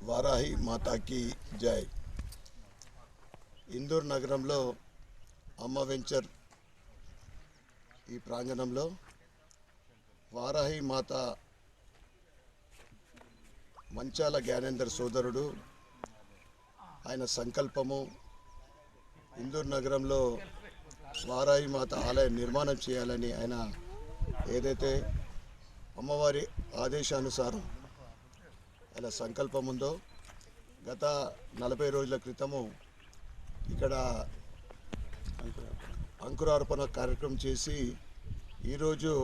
వారాహి మాతాకి జై. ఇందూర్ నగరంలో అమ్మ వెంచర్ ఈ ప్రాంగణంలో వారాహి మాత మంచాల జ్ఞానేందర్ సోదరుడు ఆయన సంకల్పము ఇందూర్ నగరంలో వారాహి మాత ఆలయ నిర్మాణం చేయాలని ఆయన ఏదైతే అమ్మవారి ఆదేశానుసారం ఆయన సంకల్పం ఉందో గత 40 రోజుల క్రితము ఇక్కడ అంకురార్పణ కార్యక్రమం చేసి ఈరోజు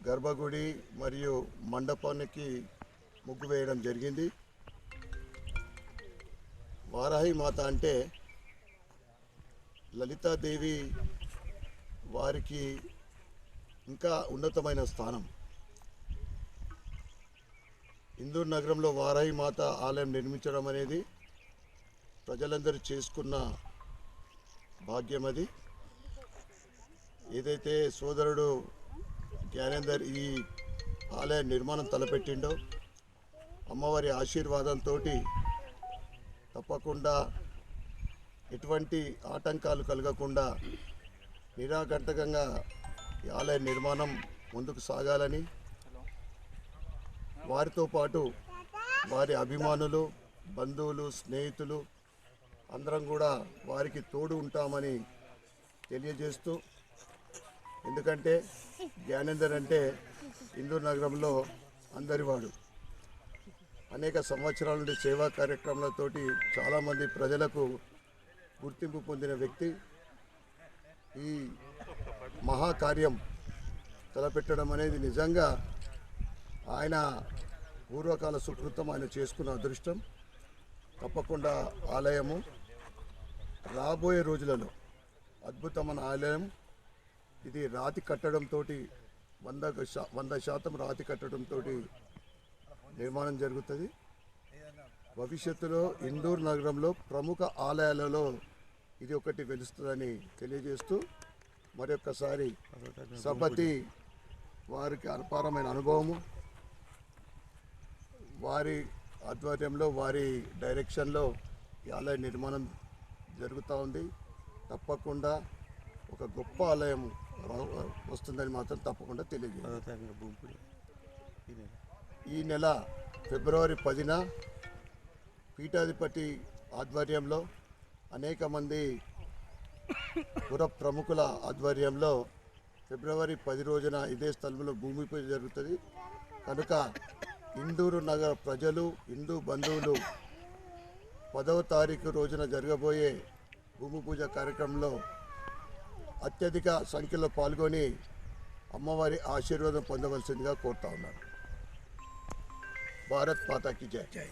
గర్భగుడి మరియు మండపానికి ముగ్గు వేయడం జరిగింది. వారాహి మాత అంటే లలితాదేవి వారికి ఇంకా ఉన్నతమైన స్థానం. ఇందూర్ నగరంలో వారాహి మాత ఆలయం నిర్మించడం అనేది ప్రజలందరూ చేసుకున్న భాగ్యం. అది ఏదైతే సోదరుడు జ్ఞానేందర్ ఈ ఆలయ నిర్మాణం తలపెట్టిండో అమ్మవారి ఆశీర్వాదంతో తప్పకుండా ఎటువంటి ఆటంకాలు కలగకుండా నిరాఘంటకంగా ఈ ఆలయ నిర్మాణం ముందుకు సాగాలని, వారితో పాటు వారి అభిమానులు, బంధువులు, స్నేహితులు అందరం కూడా వారికి తోడు ఉంటామని తెలియజేస్తూ, ఎందుకంటే జ్ఞానేందర్ అంటే ఇందూర్ నగరంలో అందరివాడు. అనేక సంవత్సరాల నుండి సేవా కార్యక్రమాలతోటి చాలామంది ప్రజలకు గుర్తింపు పొందిన వ్యక్తి. ఈ మహాకార్యం తలపెట్టడం అనేది నిజంగా ఆయన పూర్వకాల సుకృతం, ఆయన చేసుకున్న అదృష్టం. తప్పకుండా ఆలయము రాబోయే రోజులలో అద్భుతమైన ఆలయం. ఇది రాతి కట్టడంతో 100% రాతి కట్టడంతో నిర్మాణం జరుగుతుంది. భవిష్యత్తులో ఇందూర్ నగరంలో ప్రముఖ ఆలయాలలో ఇది ఒకటి వెలుస్తుందని తెలియజేస్తూ, మరొకసారి సభతి వారికి అపారమైన అనుభవము, వారి ఆధ్వర్యంలో వారి డైరెక్షన్లో ఈ ఆలయ నిర్మాణం జరుగుతూ ఉంది. తప్పకుండా ఒక గొప్ప ఆలయం వస్తుందని మాత్రం తప్పకుండా తెలియజేయాలి. ఈ నెల ఫిబ్రవరి 10న పీఠాధిపతి ఆధ్వర్యంలో అనేక మంది పుర ప్రముఖుల ఆధ్వర్యంలో ఫిబ్రవరి 10 రోజున ఇదే స్థలంలో భూమి పూజ జరుగుతుంది. కనుక ఇందూరు నగర ప్రజలు, హిందూ బంధువులు 10వ తారీఖు రోజున జరగబోయే భూమి పూజ కార్యక్రమంలో అత్యధిక సంఖ్యలో పాల్గొని అమ్మవారి ఆశీర్వాదం పొందవలసిందిగా కోరుతా ఉన్నారు. భారత్ మాతాకి జై.